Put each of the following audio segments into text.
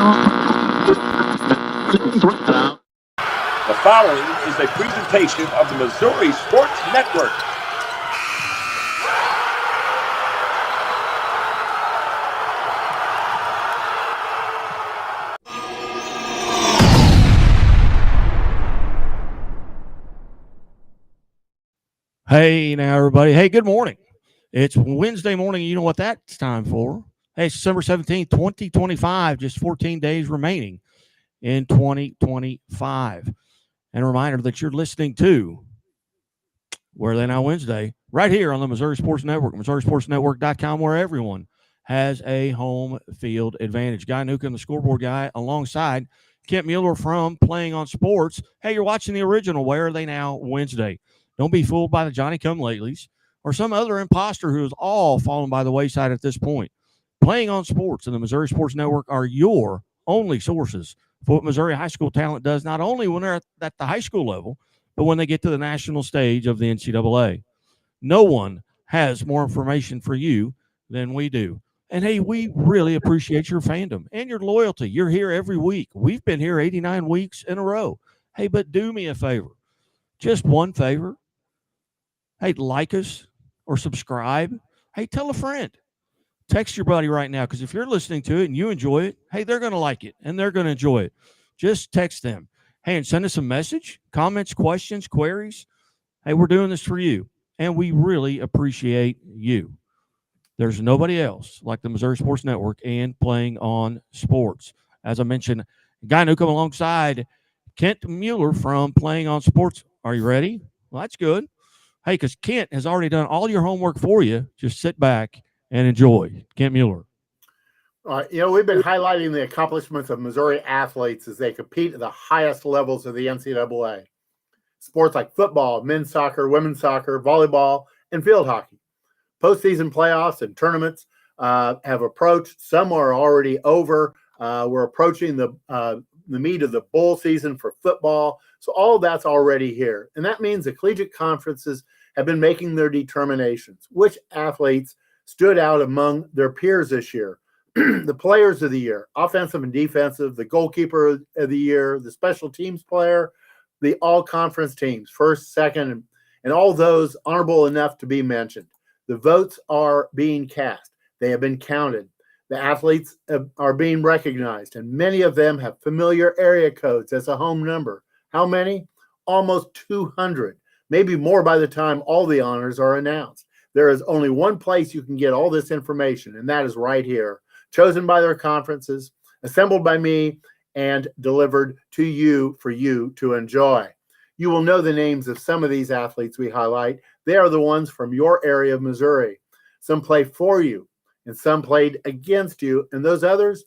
The following is a presentation of the Missouri Sports Network. Hey now, everybody. Hey, good morning. It's Wednesday morning. You know what that's time for. Hey, it's December 17th, 2025. Just 14 days remaining in 2025. And a reminder that you're listening to Where Are They Now Wednesday right here on the Missouri Sports Network, MissouriSportsNetwork.com, where everyone has a home field advantage. Guy Newcomb, the scoreboard guy, alongside Kent Mueller from Playing on Sports. Hey, you're watching the original Where Are They Now Wednesday. Don't be fooled by the Johnny-come-latelys or some other imposter who has all fallen by the wayside at this point. Playing on Sports and the Missouri Sports Network are your only sources for what Missouri high school talent does, not only when they're at the high school level, but when they get to the national stage of the NCAA. No one has more information for you than we do. And, hey, we really appreciate your fandom and your loyalty. You're here every week. We've been here 89 weeks in a row. Hey, but do me a favor. Just one favor. Hey, like us or subscribe. Hey, tell a friend. Text your buddy right now, because if you're listening to it and you enjoy it, hey, they're going to like it and they're going to enjoy it. Just text them. Hey, and send us a message, comments, questions, queries. Hey, we're doing this for you, and we really appreciate you. There's nobody else like the Missouri Sports Network and Playing on Sports. As I mentioned, Guy Newcomb alongside Kent Mueller from Playing on Sports. Are you ready? Well, that's good. Hey, because Kent has already done all your homework for you. Just sit back and enjoy. Kent Mueller. We've been highlighting the accomplishments of Missouri athletes as they compete at the highest levels of the NCAA. Sports like football, men's soccer, women's soccer, volleyball, and field hockey. Postseason playoffs and tournaments have approached. Some are already over. We're approaching the meat of the bowl season for football. So all of that's already here. And that means the collegiate conferences have been making their determinations. Which athletes stood out among their peers this year? The players of the year, offensive and defensive, the goalkeeper of the year, the special teams player, the all-conference teams, first, second, and all those honorable enough to be mentioned. The votes are being cast. They have been counted. The athletes are being recognized, and many of them have familiar area codes as a home number. How many? Almost 200, maybe more by the time all the honors are announced. There is only one place you can get all this information, and that is right here, chosen by their conferences, assembled by me, and delivered to you for you to enjoy. You will know the names of some of these athletes we highlight. They are the ones from your area of Missouri. Some play for you, and some played against you, and those others,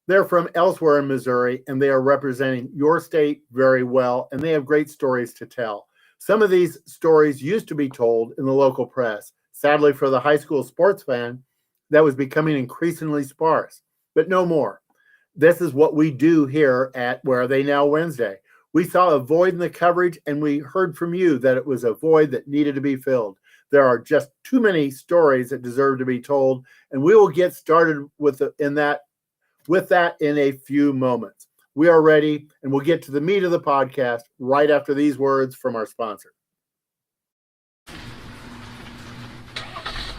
they're from elsewhere in Missouri, and they are representing your state very well, and they have great stories to tell. Some of these stories used to be told in the local press. Sadly, for the high school sports fan, that was becoming increasingly sparse, but no more. This is what we do here at Where Are They Now Wednesday. We saw a void in the coverage, and we heard from you that it was a void that needed to be filled. There are just too many stories that deserve to be told, and we will get started with that in a few moments. We are ready, and we'll get to the meat of the podcast right after these words from our sponsor.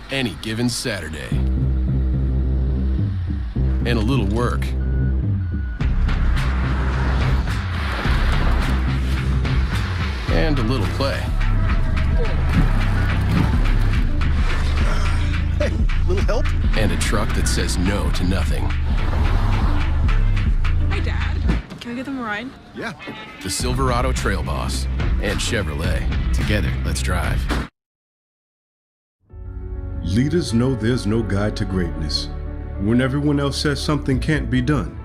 Any given Saturday, and a little work, and a little play. Hey, little help? And a truck that says no to nothing. Hi, Dad. Can we give them a ride? Yeah. The Silverado Trail Boss and Chevrolet. Together, let's drive. Leaders know there's no guide to greatness. When everyone else says something can't be done,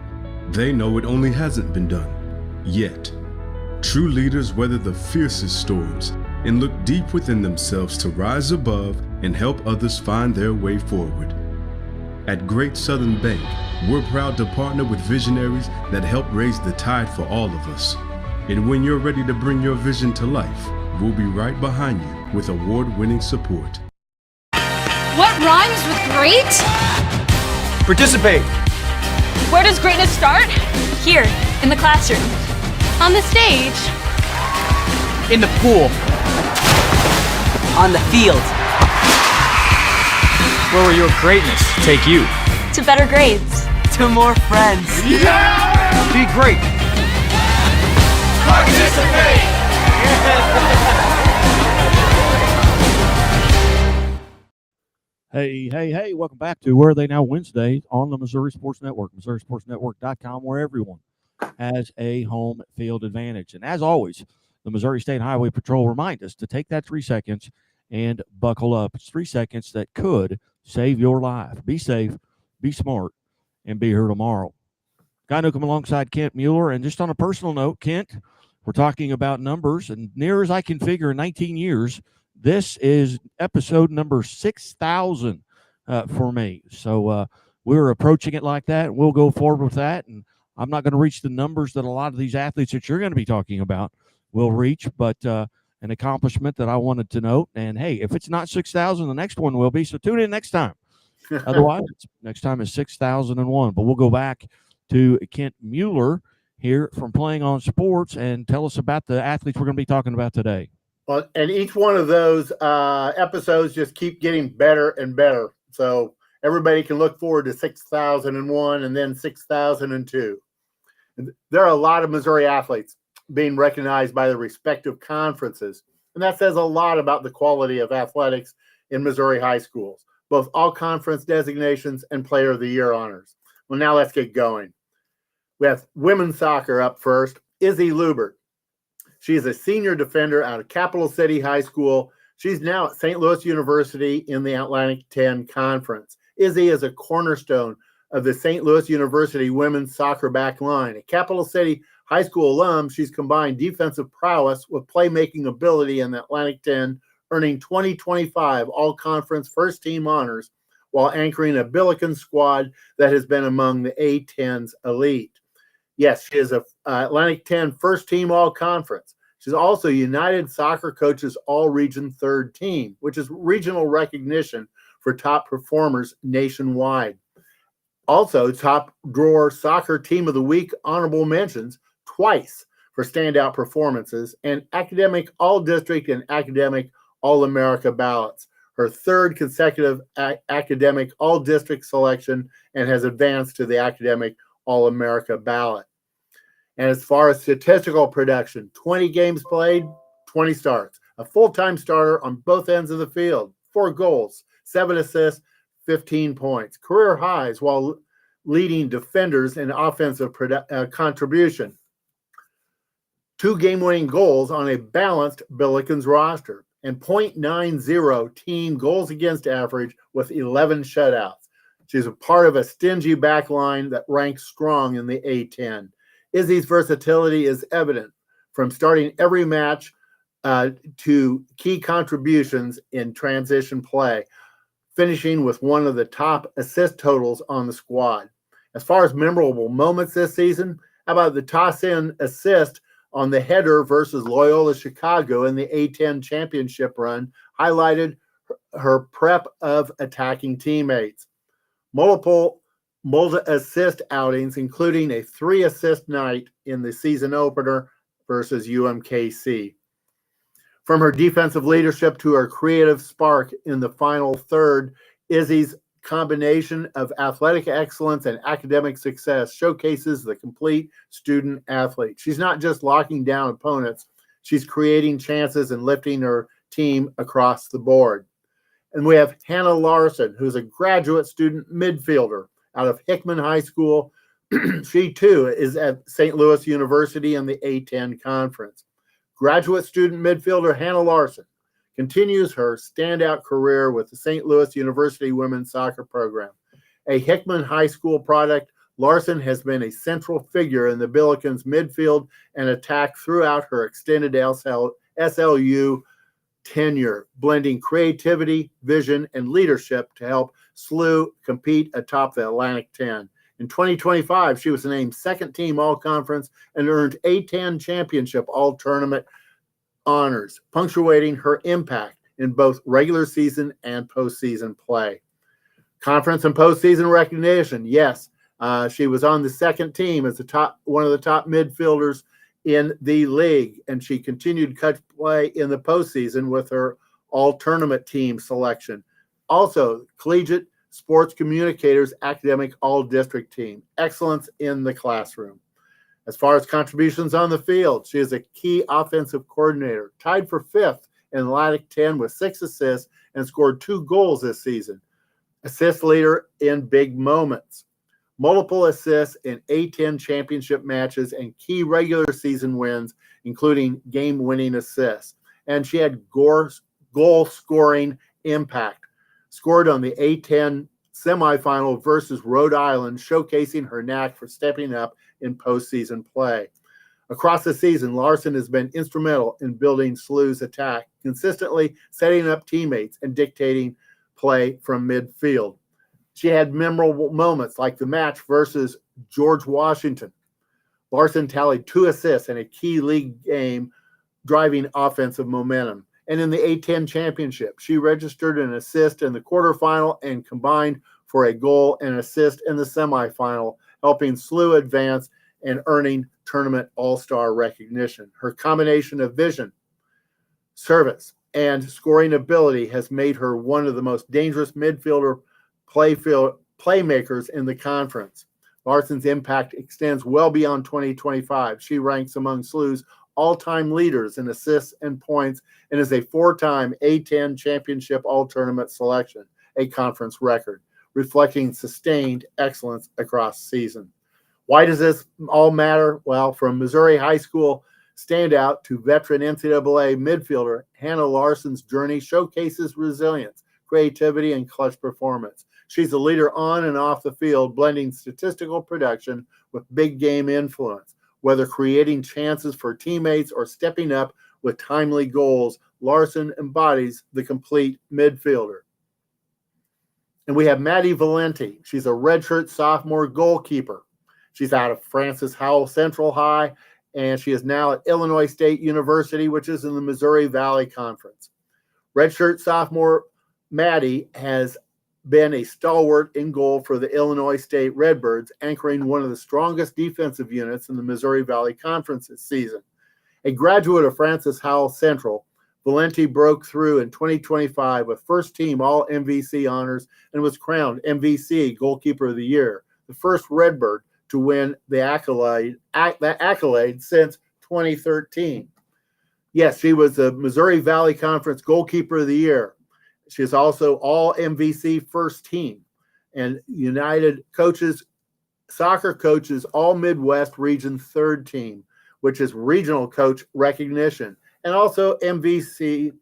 they know it only hasn't been done yet. True leaders weather the fiercest storms and look deep within themselves to rise above and help others find their way forward. At Great Southern Bank, we're proud to partner with visionaries that help raise the tide for all of us. And when you're ready to bring your vision to life, we'll be right behind you with award-winning support. What rhymes with great? Participate. Where does greatness start? Here, in the classroom. On the stage. In the pool. On the field. Where will your greatness take you? To better grades. To more friends. Yeah! Be great. Participate! Hey, welcome back to Where Are They Now Wednesday on the Missouri Sports Network, MissouriSportsNetwork.com, where everyone has a home field advantage. And as always, the Missouri State Highway Patrol reminds us to take that 3 seconds and buckle up. It's 3 seconds that could save your life. Be safe, be smart, and be here tomorrow. Guy Newcomb alongside Kent Mueller. And just on a personal note, Kent, we're talking about numbers, and near as I can figure in 19 years, this is episode number 6,000 for me. So we're approaching it like that. We'll go forward with that. And I'm not going to reach the numbers that a lot of these athletes that you're going to be talking about will reach, but an accomplishment that I wanted to note. And, hey, if it's not 6,000, the next one will be. So tune in next time. Otherwise, next time is 6,001. But we'll go back to Kent Mueller here from Playing on Sports and tell us about the athletes we're going to be talking about today. Well, and each one of those episodes just keep getting better and better. So everybody can look forward to 6,001 and then 6,002. There are a lot of Missouri athletes being recognized by the respective conferences, and that says a lot about the quality of athletics in Missouri high schools, both all-conference designations and Player of the Year honors. Well, now let's get going. We have women's soccer up first. Izzy Lubert. She is a senior defender out of Capital City High School. She's now at St. Louis University in the Atlantic 10 Conference. Izzy is a cornerstone of the St. Louis University women's soccer back line. A Capital City High School alum, she's combined defensive prowess with playmaking ability in the Atlantic 10, earning 2025 All-Conference First-Team honors while anchoring a Billiken squad that has been among the A10's elite. Yes, she is a Atlantic 10 First-Team All-Conference. She's also United Soccer Coaches All-Region Third Team, which is regional recognition for top performers nationwide. Also, Top Drawer Soccer Team of the Week honorable mentions twice for standout performances, and Academic All-District and Academic All-America ballots. Her third consecutive Academic All-District selection, and has advanced to the Academic All-America ballot. And as far as statistical production, 20 games played, 20 starts. A full-time starter on both ends of the field. 4 goals, 7 assists, 15 points. Career highs while leading defenders in offensive contribution. 2 game-winning goals on a balanced Billikens roster. And .90 team goals against average with 11 shutouts. She's a part of a stingy back line that ranks strong in the A10. Izzy's versatility is evident from starting every match to key contributions in transition play, finishing with one of the top assist totals on the squad. As far as memorable moments this season, how about the toss-in assist on the header versus Loyola Chicago in the A10 championship run, highlighted her prep of attacking teammates. Multiple assist outings, including a 3-assist night in the season opener versus UMKC. From her defensive leadership to her creative spark in the final third, Izzy's combination of athletic excellence and academic success showcases the complete student athlete. She's not just locking down opponents, she's creating chances and lifting her team across the board. And we have Hannah Larson, who's a graduate student midfielder out of Hickman High School. She, too, is at St. Louis University in the A10 Conference. Graduate student midfielder Hannah Larson continues her standout career with the St. Louis University women's soccer program. A Hickman High School product, Larson has been a central figure in the Billikens' midfield and attack throughout her extended SLU tenure, blending creativity, vision, and leadership to help SLU compete atop the Atlantic 10. In 2025, she was named second-team All-Conference and earned A10 championship All-Tournament honors, punctuating her impact in both regular season and postseason play. Conference and postseason recognition, yes. She was on the second team as one of the top midfielders in the league, and she continued to play in the postseason with her all-tournament team selection. Also, collegiate sports communicators academic all-district team. Excellence in the classroom. As far as contributions on the field, she is a key offensive coordinator, tied for 5th in Atlantic 10 with 6 assists and scored 2 goals this season. Assist leader in big moments. Multiple assists in A10 championship matches and key regular season wins, including game-winning assists. And she had goal-scoring impact. Scored on the A10 semifinal versus Rhode Island, showcasing her knack for stepping up in postseason play. Across the season, Larson has been instrumental in building SLU's attack, consistently setting up teammates and dictating play from midfield. She had memorable moments like the match versus George Washington. Larson tallied 2 assists in a key league game, driving offensive momentum. And in the A10 championship, she registered an assist in the quarterfinal and combined for a goal and assist in the semifinal, helping SLU advance and earning tournament all-star recognition. Her combination of vision, service, and scoring ability has made her one of the most dangerous midfielder playmakers in the conference. Larson's impact extends well beyond 2025. She ranks among SLU's all-time leaders in assists and points and is a 4-time A10 championship all-tournament selection, a conference record, reflecting sustained excellence across the season. Why does this all matter? Well, from Missouri high school standout to veteran NCAA midfielder, Hannah Larson's journey showcases resilience, creativity, and clutch performance. She's a leader on and off the field, blending statistical production with big game influence. Whether creating chances for teammates or stepping up with timely goals, Larson embodies the complete midfielder. And we have Maddie Valenti. She's a redshirt sophomore goalkeeper. She's out of Francis Howell Central High, and she is now at Illinois State University, which is in the Missouri Valley Conference. Redshirt sophomore Maddie has been a stalwart in goal for the Illinois State Redbirds, anchoring one of the strongest defensive units in the Missouri Valley Conference this season. A graduate of Francis Howell Central, Valenti broke through in 2025 with first-team All-MVC honors and was crowned MVC Goalkeeper of the Year, the first Redbird to win the accolade since 2013. Yes, she was the Missouri Valley Conference Goalkeeper of the Year. She is also All-MVC first team and United Coaches, Soccer Coaches All-Midwest Region third team, which is regional coach recognition, and also MVC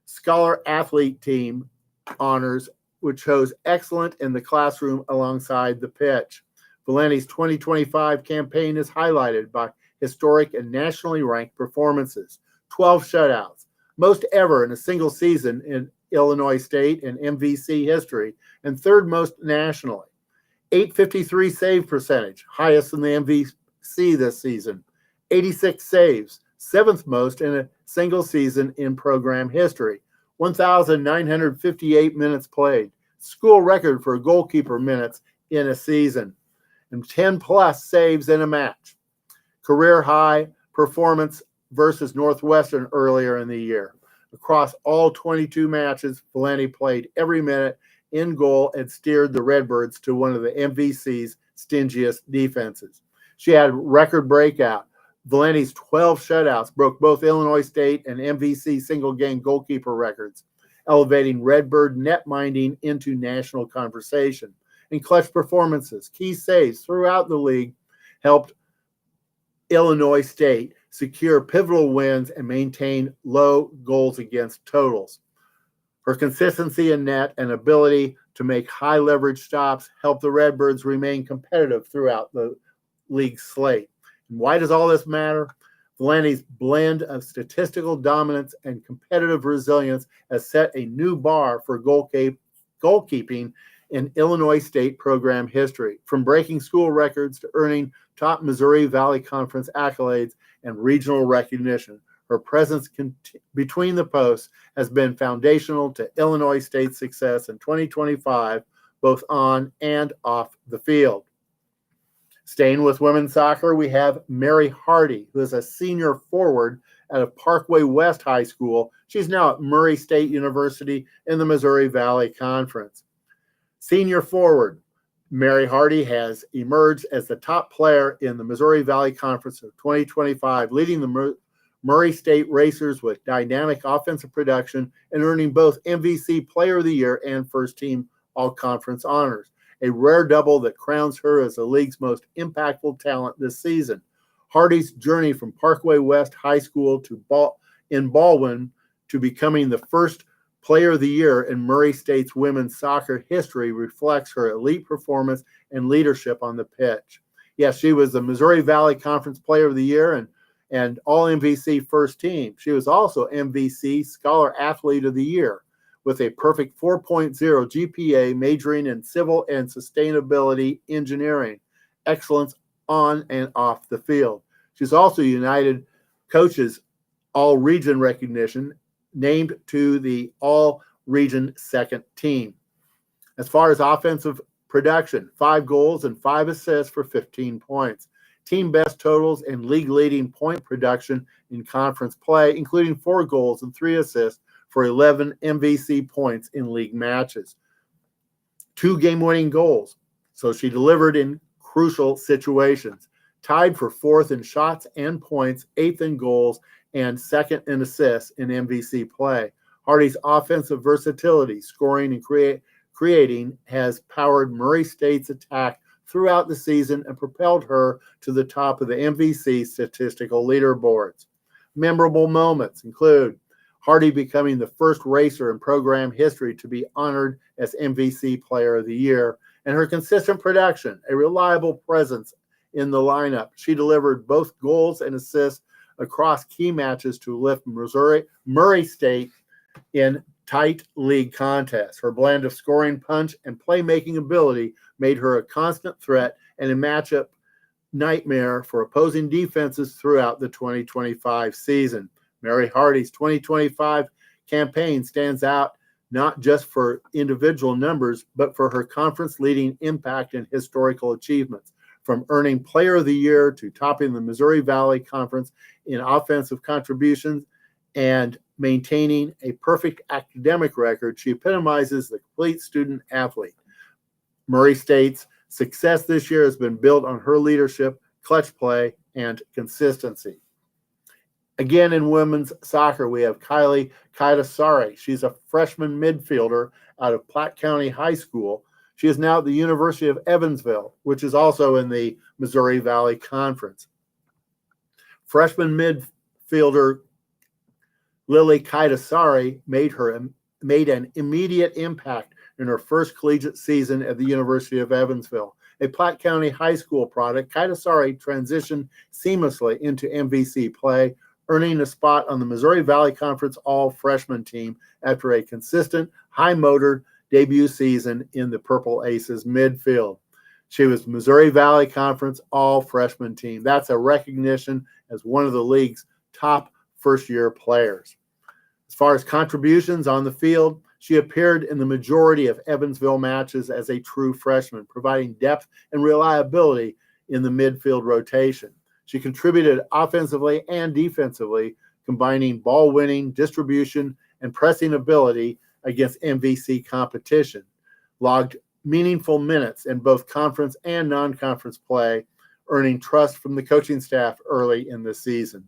Scholar Athlete Team honors, which shows excellent in the classroom alongside the pitch. Valenti's 2025 campaign is highlighted by historic and nationally ranked performances, 12 shutouts, most ever in a single season in Illinois State and MVC history, and third most nationally. 853 save percentage, highest in the MVC this season. 86 saves, 7th most in a single season in program history. 1,958 minutes played, school record for goalkeeper minutes in a season, and 10-plus saves in a match. Career high performance versus Northwestern earlier in the year. Across all 22 matches, Valenti played every minute in goal and steered the Redbirds to one of the MVC's stingiest defenses. She had record breakout. Valenti's 12 shutouts broke both Illinois State and MVC single-game goalkeeper records, elevating Redbird net minding into national conversation. In clutch performances, key saves throughout the league helped Illinois State secure pivotal wins and maintain low goals against totals. Her consistency in net and ability to make high leverage stops helped the Redbirds remain competitive throughout the league slate. And why does all this matter? Valenti's blend of statistical dominance and competitive resilience has set a new bar for goalkeeping in Illinois State program history, from breaking school records to earning top Missouri Valley Conference accolades and regional recognition. Her presence between the posts has been foundational to Illinois State's success in 2025, both on and off the field. Staying with women's soccer, we have Mary Hardy, who is a senior forward out of Parkway West High School. She's now at Murray State University in the Missouri Valley Conference. Senior forward, Mary Hardy has emerged as the top player in the Missouri Valley Conference of 2025, leading the Murray State Racers with dynamic offensive production and earning both MVC Player of the Year and First Team All-Conference honors, a rare double that crowns her as the league's most impactful talent this season. Hardy's journey from Parkway West High School in Baldwin to becoming the first Player of the Year in Murray State's women's soccer history reflects her elite performance and leadership on the pitch. Yes, she was the Missouri Valley Conference Player of the Year and All MVC First Team. She was also MVC Scholar Athlete of the Year with a perfect 4.0 GPA, majoring in civil and sustainability engineering. Excellence on and off the field. She's also United Coaches All-Region recognition, named to the All-Region second team. As far as offensive production, 5 goals and 5 assists for 15 points. Team best totals and league-leading point production in conference play, including 4 goals and 3 assists for 11 MVC points in league matches. 2 game-winning goals, so she delivered in crucial situations. Tied for 4th in shots and points, 8th in goals, and 2nd in assists in MVC play. Hardy's offensive versatility, scoring and creating has powered Murray State's attack throughout the season and propelled her to the top of the MVC statistical leaderboards. Memorable moments include Hardy becoming the first racer in program history to be honored as MVC Player of the Year, and her consistent production, a reliable presence in the lineup. She delivered both goals and assists across key matches to lift Murray State in tight league contests. Her blend of scoring punch and playmaking ability made her a constant threat and a matchup nightmare for opposing defenses throughout the 2025 season. Mary Hardy's 2025 campaign stands out not just for individual numbers, but for her conference-leading impact and historical achievements. From earning Player of the Year to topping the Missouri Valley Conference in offensive contributions and maintaining a perfect academic record, she epitomizes the complete student athlete. Murray State's success this year has been built on her leadership, clutch play, and consistency. Again, in women's soccer, we have Kylie Kaitasari. She's a freshman midfielder out of Platte County High School. She is now at the University of Evansville, which is also in the Missouri Valley Conference. Freshman midfielder Lily Kaitasari made an immediate impact in her first collegiate season at the University of Evansville. A Platte County High School product, Kaitasari transitioned seamlessly into MVC play, earning a spot on the Missouri Valley Conference All-Freshman team after a consistent, high-motored debut season in the Purple Aces midfield. She was Missouri Valley Conference All-Freshman team. That's a recognition as one of the league's top first-year players. As far as contributions on the field, she appeared in the majority of Evansville matches as a true freshman, providing depth and reliability in the midfield rotation. She contributed offensively and defensively, combining ball-winning, distribution, and pressing ability against MVC competition. Logged meaningful minutes in both conference and non-conference play, earning trust from the coaching staff early in the season.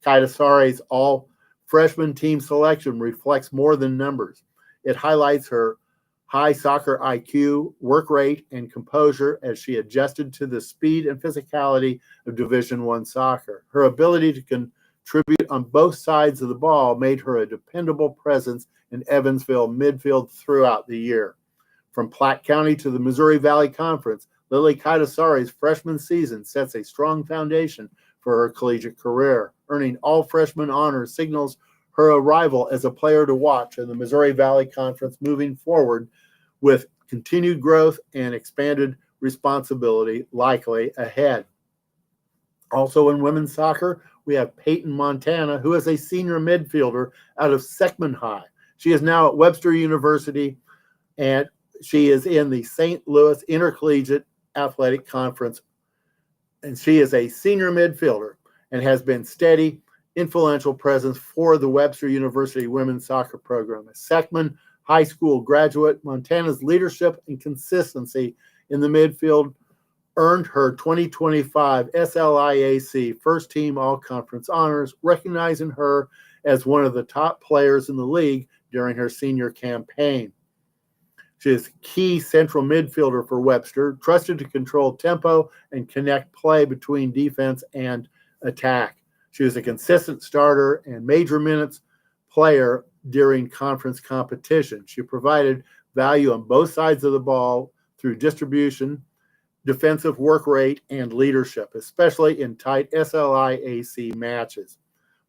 Kaitasari's all-freshman team selection reflects more than numbers. It highlights her high soccer IQ, work rate, and composure as she adjusted to the speed and physicality of Division I soccer. Her ability to contribute on both sides of the ball made her a dependable presence in Evansville midfield throughout the year. From Platte County to the Missouri Valley Conference, Lily Kaitasari's freshman season sets a strong foundation for her collegiate career. Earning all freshman honors signals her arrival as a player to watch in the Missouri Valley Conference moving forward, with continued growth and expanded responsibility likely ahead. Also in women's soccer, we have Peyton Montana, who is a senior midfielder out of Seckman High. She is now at Webster University, and she is in the St. Louis Intercollegiate Athletic Conference and she is a senior midfielder and has been steady, influential presence for the Webster University women's soccer program. A Seckman High School graduate, Montana's leadership and consistency in the midfield earned her 2025 SLIAC First Team All-Conference honors, recognizing her as one of the top players in the league during her senior campaign. She is a key central midfielder for Webster, trusted to control tempo and connect play between defense and attack. She was a consistent starter and major minutes player during conference competition. She provided value on both sides of the ball through distribution, defensive work rate, and leadership, especially in tight SLIAC matches.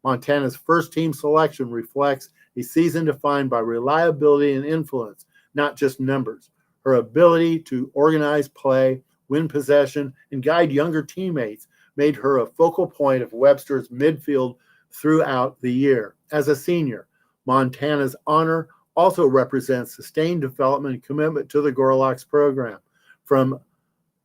Montana's first team selection reflects a season defined by reliability and influence, not just numbers. Her ability to organize play, win possession, and guide younger teammates made her a focal point of Webster's midfield throughout the year. As a senior, Montana's honor also represents sustained development and commitment to the Gorloks program. From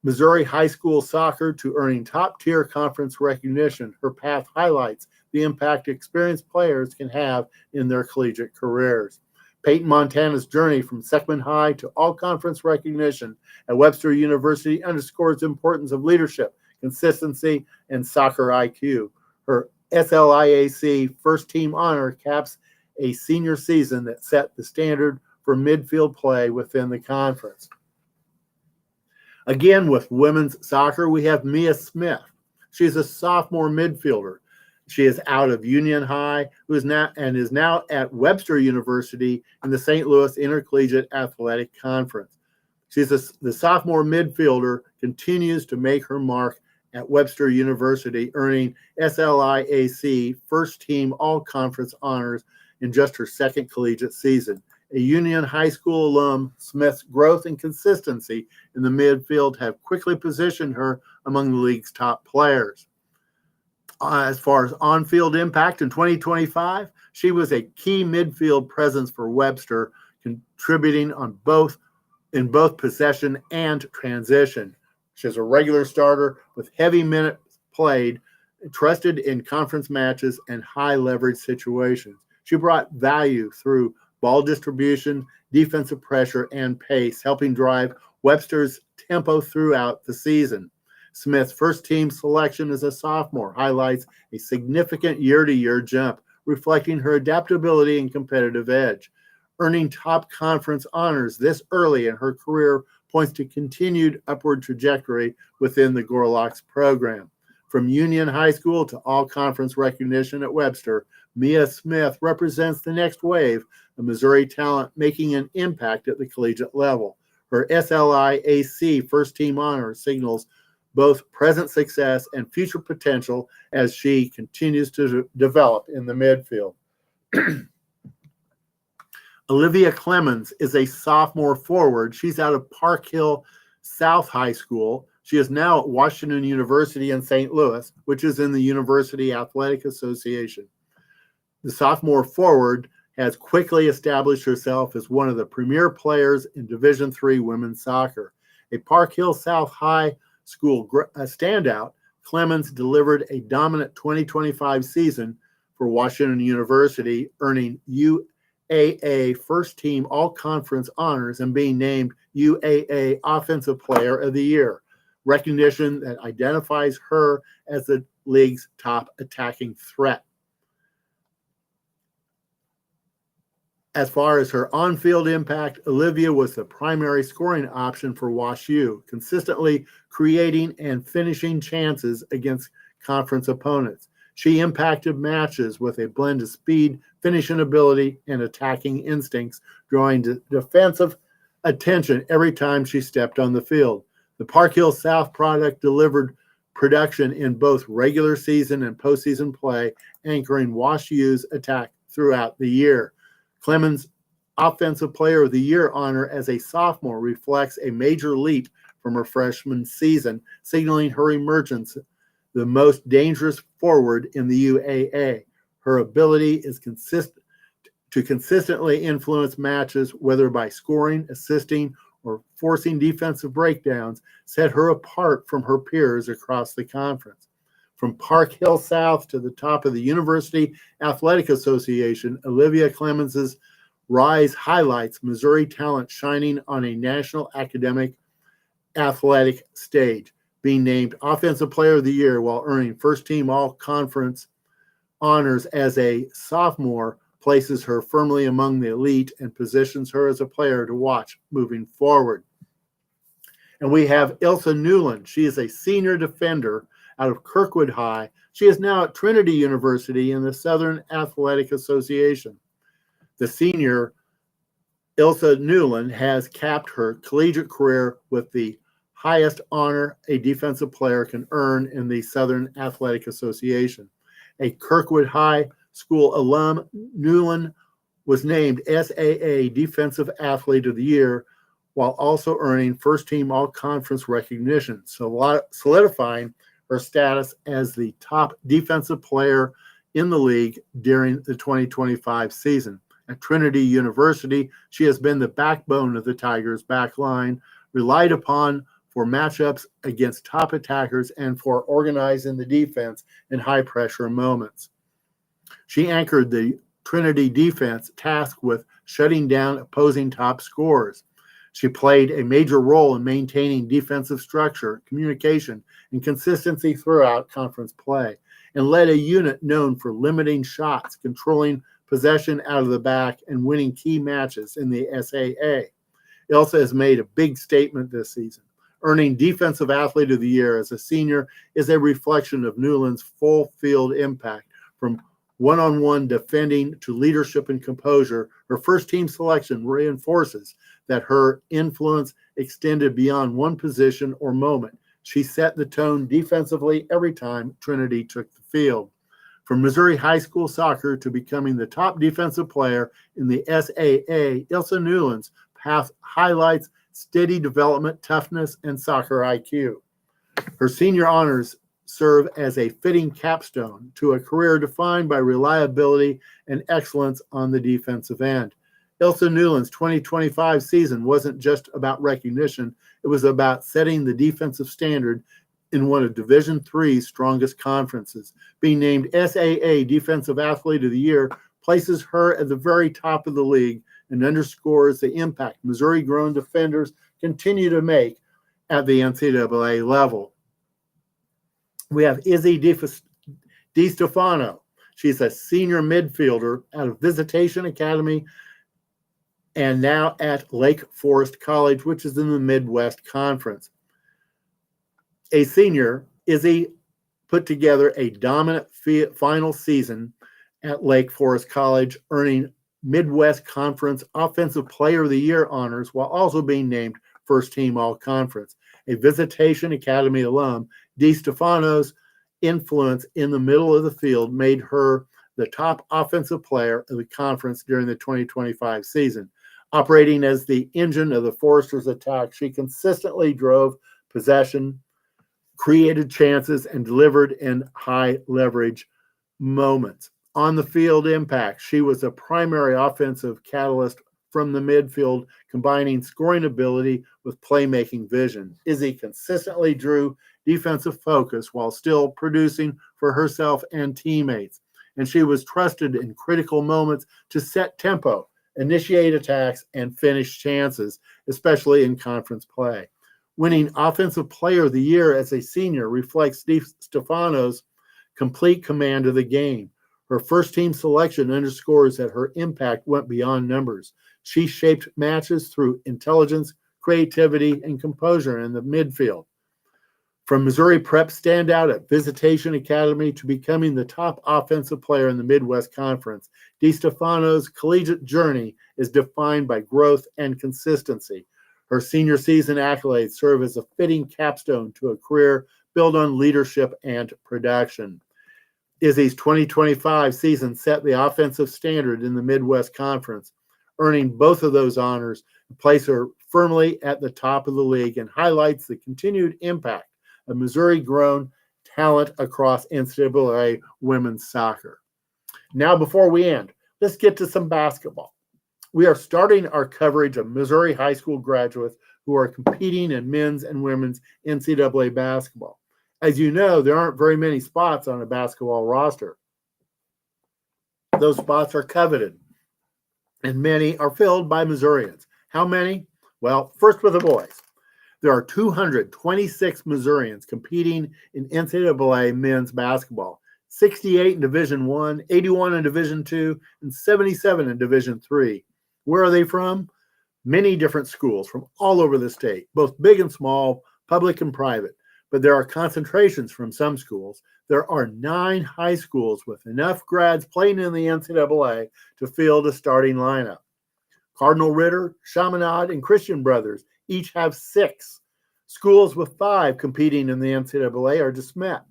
Missouri high school soccer to earning top-tier conference recognition, her path highlights the impact experienced players can have in their collegiate careers. Peyton Montana's journey from Seckman High to all-conference recognition at Webster University underscores the importance of leadership, consistency, and soccer IQ. Her SLIAC first-team honor caps a senior season that set the standard for midfield play within the conference. Again, with women's soccer, we have Mia Smith. She's a sophomore midfielder. She is out of Union High, who is now at Webster University in the St. Louis Intercollegiate Athletic Conference. The sophomore midfielder continues to make her mark at Webster University, earning SLIAC first-team all-conference honors in just her second collegiate season. A Union High School alum, Smith's growth and consistency in the midfield have quickly positioned her among the league's top players. As far as on-field impact in 2025, she was a key midfield presence for Webster, contributing in both possession and transition. She's a regular starter with heavy minutes played, trusted in conference matches and high leverage situations. She brought value through ball distribution, defensive pressure, and pace, helping drive Webster's tempo throughout the season. Smith's first-team selection as a sophomore highlights a significant year-to-year jump, reflecting her adaptability and competitive edge. Earning top conference honors this early in her career points to continued upward trajectory within the Gorloks program. From Union High School to all-conference recognition at Webster, Mia Smith represents the next wave of Missouri talent making an impact at the collegiate level. Her SLIAC first-team honor signals both present success and future potential as she continues to develop in the midfield. Olivia Clemens is a sophomore forward. She's out of Park Hill South High School. She is now at Washington University in St. Louis, which is in the University Athletic Association. The sophomore forward has quickly established herself as one of the premier players in Division III women's soccer. A Park Hill South High School standout, Clemens delivered a dominant 2025 season for Washington University, earning UAA first-team all-conference honors and being named UAA Offensive Player of the Year, recognition that identifies her as the league's top attacking threat. As far as her on-field impact, Olivia was the primary scoring option for WashU, consistently creating and finishing chances against conference opponents. She impacted matches with a blend of speed, finishing ability, and attacking instincts, drawing defensive attention every time she stepped on the field. The Park Hill South product delivered production in both regular season and postseason play, anchoring WashU's attack throughout the year. Clemens' Offensive Player of the Year honor as a sophomore reflects a major leap from her freshman season, signaling her emergence the most dangerous forward in the UAA. Her ability is consistently influence matches, whether by scoring, assisting, or forcing defensive breakdowns set her apart from her peers across the conference. From Park Hill South to the top of the University Athletic Association, Olivia Clemens's rise highlights Missouri talent shining on a national academic athletic stage, being named Offensive Player of the Year while earning first-team all-conference honors as a sophomore places her firmly among the elite and positions her as a player to watch moving forward. And we have Ilsa Newland. She is a senior defender out of Kirkwood High. She is now at Trinity University in the Southern Athletic Association. The senior, Ilsa Newland, has capped her collegiate career with the highest honor a defensive player can earn in the Southern Athletic Association. A Kirkwood High School alum, Newland was named SAA Defensive Athlete of the Year while also earning first-team all-conference recognition, solidifying her status as the top defensive player in the league during the 2025 season. At Trinity University, she has been the backbone of the Tigers' back line, relied upon for matchups against top attackers and for organizing the defense in high-pressure moments. She anchored the Trinity defense tasked with shutting down opposing top scorers. She played a major role in maintaining defensive structure, communication, and consistency throughout conference play, and led a unit known for limiting shots, controlling possession out of the back, and winning key matches in the SAA. Ilsa has made a big statement this season. Earning Defensive Athlete of the Year as a senior is a reflection of Newland's full field impact. From one-on-one defending to leadership and composure, her first team selection reinforces that her influence extended beyond one position or moment. She set the tone defensively every time Trinity took the field. From Missouri high school soccer to becoming the top defensive player in the SAA, Ilsa Newland's path highlights steady development, toughness, and soccer IQ. Her senior honors serve as a fitting capstone to a career defined by reliability and excellence on the defensive end. Ilsa Newland's 2025 season wasn't just about recognition, it was about setting the defensive standard in one of Division III's strongest conferences. Being named SAA Defensive Athlete of the Year places her at the very top of the league and underscores the impact Missouri-grown defenders continue to make at the NCAA level. We have Izzy DiStefano. She's a senior midfielder out of Visitation Academy and now at Lake Forest College, which is in the Midwest Conference. A senior, Izzy put together a dominant final season at Lake Forest College, earning Midwest Conference Offensive Player of the Year honors while also being named First Team All-Conference. A Visitation Academy alum, DiStefano's influence in the middle of the field made her the top offensive player of the conference during the 2025 season. Operating as the engine of the Foresters' attack, she consistently drove possession, created chances, and delivered in high-leverage moments. On the field impact, she was a primary offensive catalyst from the midfield, combining scoring ability with playmaking vision. Izzy consistently drew defensive focus while still producing for herself and teammates, and she was trusted in critical moments to set tempo, initiate attacks, and finish chances, especially in conference play. Winning Offensive Player of the Year as a senior reflects DiStefano's complete command of the game. Her first-team selection underscores that her impact went beyond numbers. She shaped matches through intelligence, creativity, and composure in the midfield. From Missouri Prep standout at Visitation Academy to becoming the top offensive player in the Midwest Conference, DiStefano's collegiate journey is defined by growth and consistency. Her senior season accolades serve as a fitting capstone to a career built on leadership and production. Izzy's 2025 season set the offensive standard in the Midwest Conference, earning both of those honors and place her firmly at the top of the league and highlights the continued impact of Missouri-grown talent across NCAA women's soccer. Now, before we end, let's get to some basketball. We are starting our coverage of Missouri high school graduates who are competing in men's and women's NCAA basketball. As you know, there aren't very many spots on a basketball roster. Those spots are coveted, and many are filled by Missourians. How many? Well, first with the boys. There are 226 Missourians competing in NCAA men's basketball, 68 in Division I, 81 in Division II, and 77 in Division III. Where are they from? Many different schools from all over the state, both big and small, public and private. But there are concentrations from some schools. There are 9 high schools with enough grads playing in the NCAA to field a starting lineup. Cardinal Ritter, Chaminade, and Christian Brothers each have 6. Schools with 5 competing in the NCAA are DeSmet,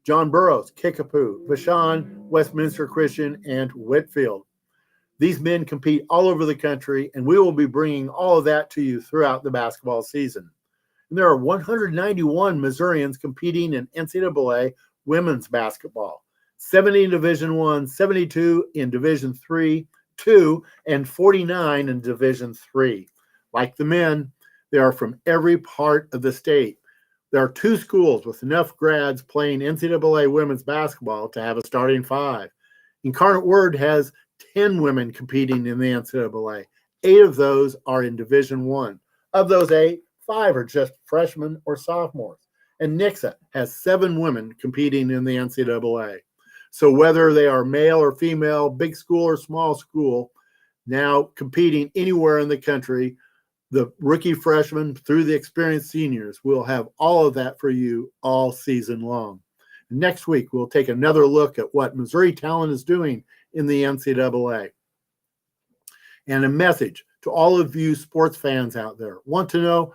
John Burroughs, Kickapoo, Vashon, Westminster Christian, and Whitfield. These men compete all over the country, and we will be bringing all of that to you throughout the basketball season. And there are 191 Missourians competing in NCAA women's basketball, 70 in Division I, 72 in Division III, 2, and 49 in Division III. Like the men, they are from every part of the state. There are 2 schools with enough grads playing NCAA women's basketball to have a starting 5. Incarnate Word has 10 women competing in the NCAA. 8 of those are in Division I. Of those 8, 5 are just freshmen or sophomores. And Nixa has 7 women competing in the NCAA. So whether they are male or female, big school or small school, now competing anywhere in the country, the rookie freshmen through the experienced seniors will have all of that for you all season long. Next week, we'll take another look at what Missouri talent is doing in the NCAA. And a message to all of you sports fans out there. Want to know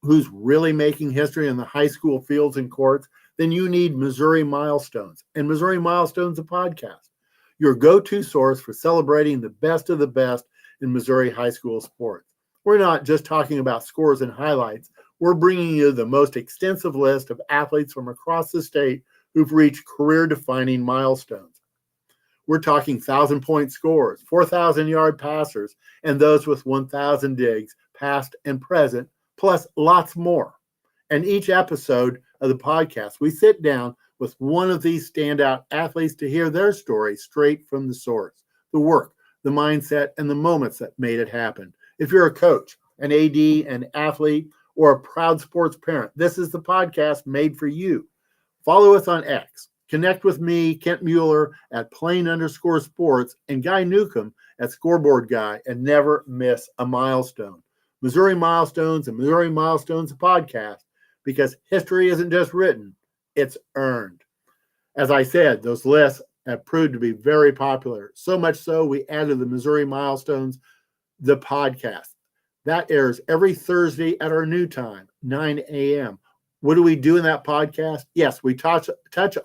who's really making history in the high school fields and courts? Then you need Missouri Milestones. And Missouri Milestones, a podcast, your go-to source for celebrating the best of the best in Missouri high school sports. We're not just talking about scores and highlights. We're bringing you the most extensive list of athletes from across the state who've reached career-defining milestones. We're talking 1,000-point scorers, 4,000-yard passers, and those with 1,000 digs, past and present, plus lots more. And each episode of the podcast, we sit down with one of these standout athletes to hear their story straight from the source, the work, the mindset, and the moments that made it happen. If you're a coach, an AD, an athlete, or a proud sports parent, this is the podcast made for you. Follow us on X. Connect with me, Kent Mueller, at @plain_sports, and Guy Newcomb at Scoreboard Guy, and never miss a milestone. Missouri Milestones and Missouri Milestones, a podcast, because history isn't just written, it's earned. As I said, those lists have proved to be very popular. So much so, we added the Missouri Milestones, the podcast. That airs every Thursday at our new time, 9 a.m. What do we do in that podcast? Yes, we touch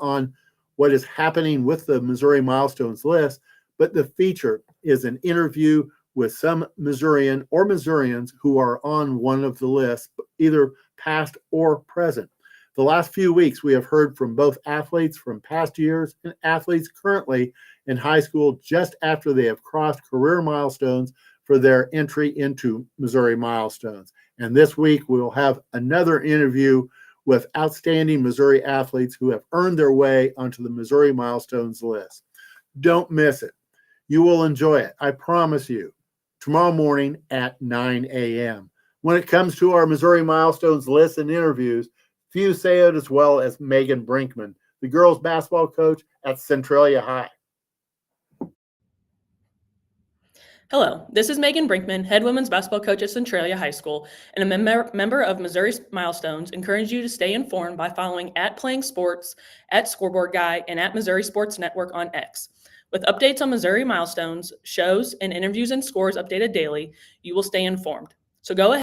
on what is happening with the Missouri Milestones list, but the feature is an interview with some Missourian or Missourians who are on one of the lists, either past or present. The last few weeks, we have heard from both athletes from past years and athletes currently in high school just after they have crossed career milestones for their entry into Missouri Milestones. And this week, we will have another interview with outstanding Missouri athletes who have earned their way onto the Missouri Milestones list. Don't miss it. You will enjoy it, I promise you, tomorrow morning at 9 a.m. When it comes to our Missouri Milestones list and interviews, few say it as well as Megan Brinkman, the girls basketball coach at Centralia High. Hello, this is Megan Brinkman, head women's basketball coach at Centralia High School, and a member of Missouri Milestones. Encourage you to stay informed by following @playingsports, @scoreboard guy, and @Missouri Sports Network on X. With updates on Missouri Milestones, shows, and interviews and scores updated daily, you will stay informed. So go ahead.